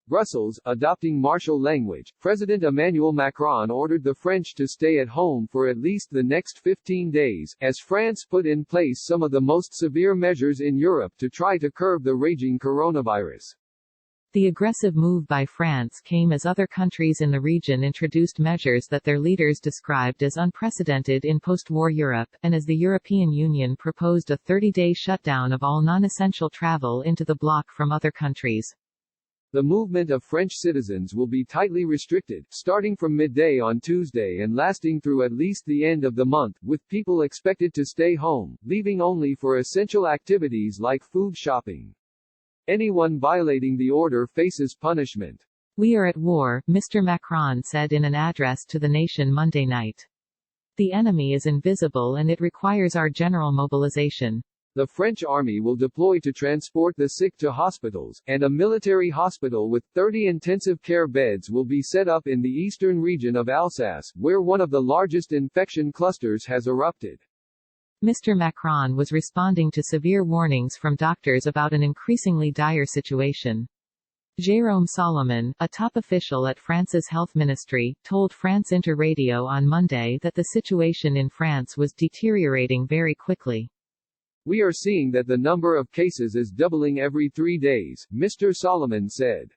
Brussels, adopting martial language, President Emmanuel Macron ordered the French to stay at home for at least the next 15 days, as France put in place some of the most severe measures in Europe to try to curb the raging coronavirus. The aggressive move by France came as other countries in the region introduced measures that their leaders described as unprecedented in post-war Europe, and as the European Union proposed a 30-day shutdown of all non-essential travel into the bloc from other countries. The movement of French citizens will be tightly restricted, starting from midday on Tuesday and lasting through at least the end of the month, with people expected to stay home, leaving only for essential activities like food shopping. Anyone violating the order faces punishment. We are at war, Mr. Macron said in an address to the nation Monday night. The enemy is invisible and it requires our general mobilization. The French army will deploy to transport the sick to hospitals, and a military hospital with 30 intensive care beds will be set up in the eastern region of Alsace, where one of the largest infection clusters has erupted. Mr. Macron was responding to severe warnings from doctors about an increasingly dire situation. Jérôme Solomon, a top official at France's health ministry, told France Inter Radio on Monday that the situation in France was deteriorating very quickly. We are seeing that the number of cases is doubling every 3 days, Mr. Solomon said.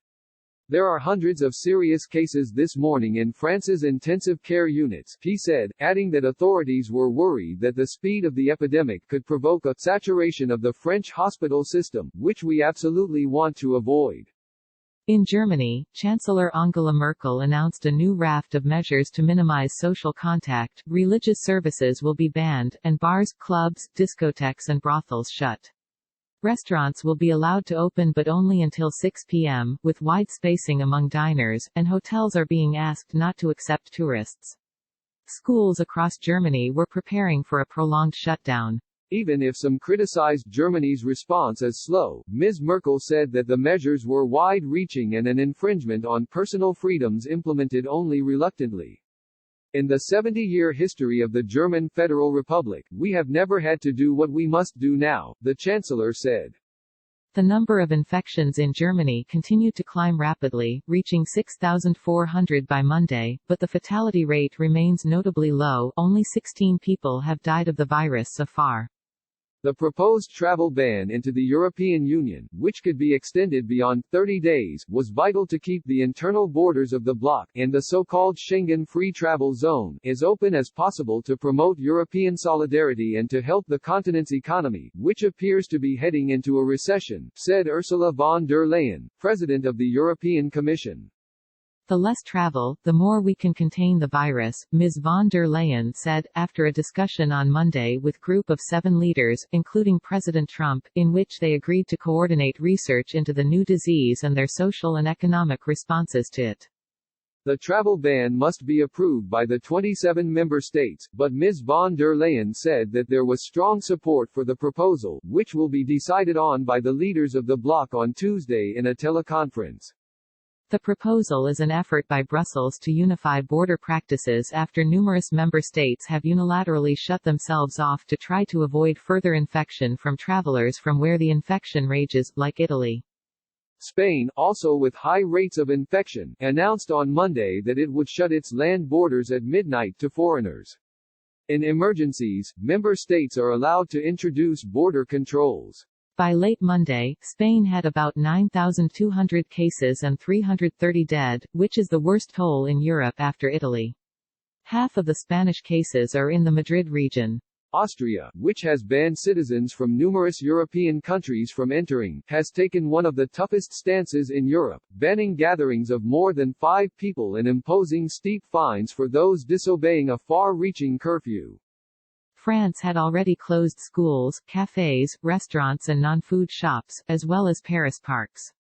There are hundreds of serious cases this morning in France's intensive care units, he said, adding that authorities were worried that the speed of the epidemic could provoke a saturation of the French hospital system, which we absolutely want to avoid. In Germany, Chancellor Angela Merkel announced a new raft of measures to minimize social contact. Religious services will be banned, and bars, clubs, discotheques and brothels shut. Restaurants will be allowed to open but only until 6 p.m., with wide spacing among diners, and hotels are being asked not to accept tourists. Schools across Germany were preparing for a prolonged shutdown. Even if some criticized Germany's response as slow, Ms. Merkel said that the measures were wide-reaching and an infringement on personal freedoms implemented only reluctantly. In the 70-year history of the German Federal Republic, we have never had to do what we must do now, the Chancellor said. The number of infections in Germany continued to climb rapidly, reaching 6,400 by Monday, but the fatality rate remains notably low. Only 16 people have died of the virus so far. The proposed travel ban into the European Union, which could be extended beyond 30 days, was vital to keep the internal borders of the bloc, and the so-called Schengen free travel zone, as open as possible to promote European solidarity and to help the continent's economy, which appears to be heading into a recession, said Ursula von der Leyen, President of the European Commission. The less travel, the more we can contain the virus, Ms. von der Leyen said, after a discussion on Monday with a group of 7 leaders, including President Trump, in which they agreed to coordinate research into the new disease and their social and economic responses to it. The travel ban must be approved by the 27 member states, but Ms. von der Leyen said that there was strong support for the proposal, which will be decided on by the leaders of the bloc on Tuesday in a teleconference. The proposal is an effort by Brussels to unify border practices after numerous member states have unilaterally shut themselves off to try to avoid further infection from travelers from where the infection rages, like Italy. Spain, also with high rates of infection, announced on Monday that it would shut its land borders at midnight to foreigners. In emergencies, member states are allowed to introduce border controls. By late Monday, Spain had about 9,200 cases and 330 dead, which is the worst toll in Europe after Italy. Half of the Spanish cases are in the Madrid region. Austria, which has banned citizens from numerous European countries from entering, has taken one of the toughest stances in Europe, banning gatherings of more than 5 people and imposing steep fines for those disobeying a far-reaching curfew. France had already closed schools, cafes, restaurants and non-food shops, as well as Paris parks.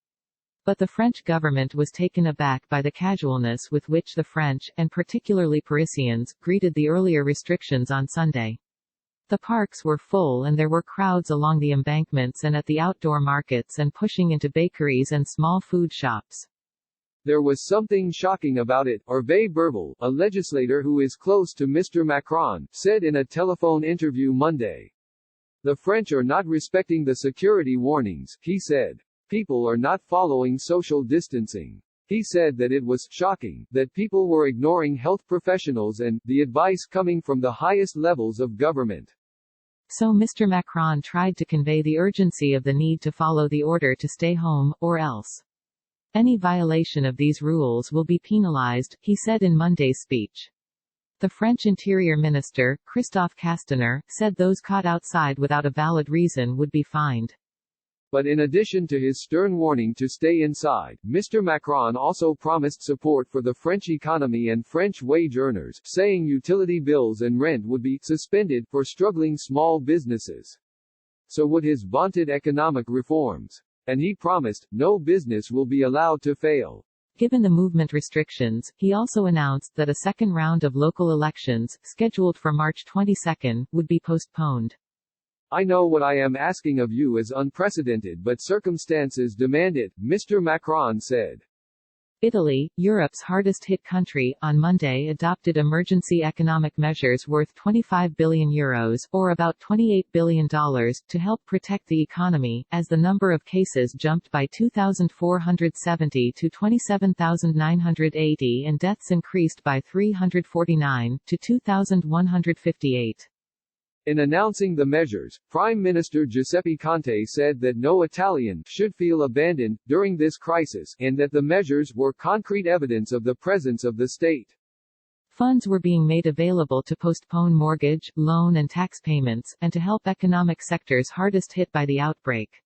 But the French government was taken aback by the casualness with which the French, and particularly Parisians, greeted the earlier restrictions on Sunday. The parks were full and there were crowds along the embankments and at the outdoor markets and pushing into bakeries and small food shops. There was something shocking about it, Hervé Berbel, a legislator who is close to Mr. Macron, said in a telephone interview Monday. The French are not respecting the security warnings, he said. people are not following social distancing. He said that it was shocking that people were ignoring health professionals and the advice coming from the highest levels of government. So Mr. Macron tried to convey the urgency of the need to follow the order to stay home, or else any violation of these rules will be penalized, he said in Monday's speech. The French Interior Minister, Christophe Castaner, said those caught outside without a valid reason would be fined. But in addition to his stern warning to stay inside, Mr. Macron also promised support for the French economy and French wage earners, saying utility bills and rent would be suspended for struggling small businesses. So would his vaunted economic reforms. And he promised, no business will be allowed to fail. Given the movement restrictions, he also announced that a second round of local elections, scheduled for March 22, would be postponed. I know what I am asking of you is unprecedented, but circumstances demand it, Mr. Macron said. Italy, Europe's hardest-hit country, on Monday adopted emergency economic measures worth €25 billion, or about $28 billion, to help protect the economy, as the number of cases jumped by 2,470 to 27,980 and deaths increased by 349 to 2,158. In announcing the measures, Prime Minister Giuseppe Conte said that no Italian should feel abandoned during this crisis, and that the measures were concrete evidence of the presence of the state. Funds were being made available to postpone mortgage, loan and tax payments, and to help economic sectors hardest hit by the outbreak.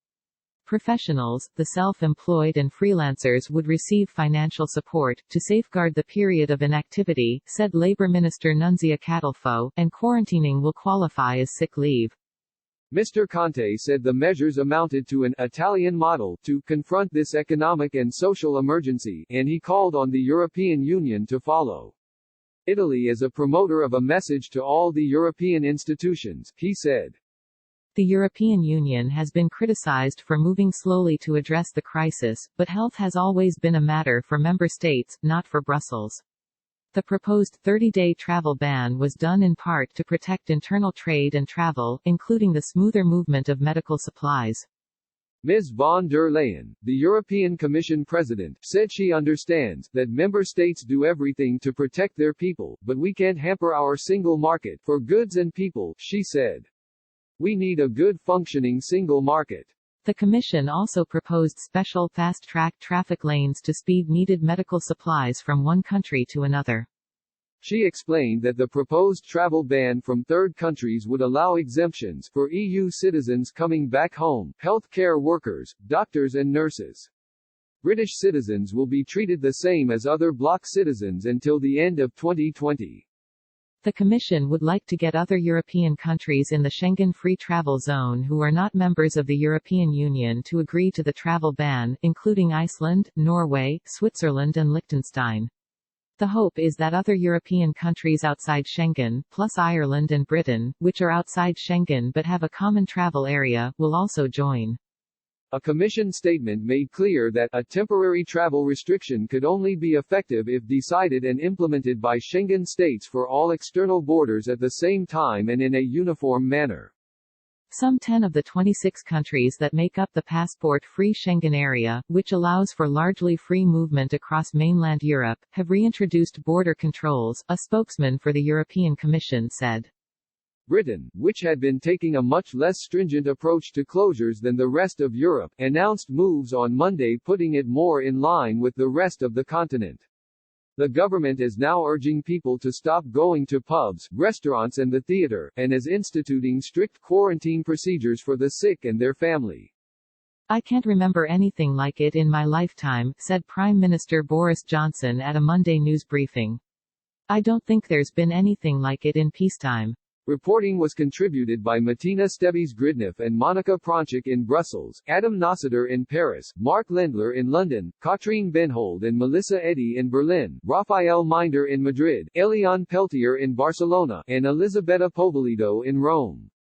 Professionals, the self-employed and freelancers would receive financial support to safeguard the period of inactivity, said Labour Minister Nunzia Catalfo, and quarantining will qualify as sick leave. Mr. Conte said the measures amounted to an Italian model to confront this economic and social emergency, and he called on the European Union to follow. Italy is a promoter of a message to all the European institutions, he said. The European Union has been criticized for moving slowly to address the crisis, but health has always been a matter for member states, not for Brussels. The proposed 30-day travel ban was done in part to protect internal trade and travel, including the smoother movement of medical supplies. Ms. von der Leyen, the European Commission President, said she understands that member states do everything to protect their people, but we can't hamper our single market for goods and people, she said. We need a good functioning single market. The Commission also proposed special fast-track traffic lanes to speed needed medical supplies from one country to another. She explained that the proposed travel ban from third countries would allow exemptions for EU citizens coming back home, health care workers, doctors and nurses. British citizens will be treated the same as other bloc citizens until the end of 2020. The Commission would like to get other European countries in the Schengen free travel zone who are not members of the European Union to agree to the travel ban, including Iceland, Norway, Switzerland and Liechtenstein. The hope is that other European countries outside Schengen, plus Ireland and Britain, which are outside Schengen but have a common travel area, will also join. A Commission statement made clear that a temporary travel restriction could only be effective if decided and implemented by Schengen states for all external borders at the same time and in a uniform manner. Some 10 of the 26 countries that make up the passport-free Schengen area, which allows for largely free movement across mainland Europe, have reintroduced border controls, a spokesman for the European Commission said. Britain, which had been taking a much less stringent approach to closures than the rest of Europe, announced moves on Monday putting it more in line with the rest of the continent. The government is now urging people to stop going to pubs, restaurants and the theater, and is instituting strict quarantine procedures for the sick and their family. I can't remember anything like it in my lifetime, said Prime Minister Boris Johnson at a Monday news briefing. I don't think there's been anything like it in peacetime. Reporting was contributed by Martina Stebes-Gridneff and Monica Pronchik in Brussels, Adam Nossiter in Paris, Mark Lendler in London, Katrine Benhold and Melissa Eddy in Berlin, Rafael Minder in Madrid, Eliane Peltier in Barcelona, and Elisabetta Popolido in Rome.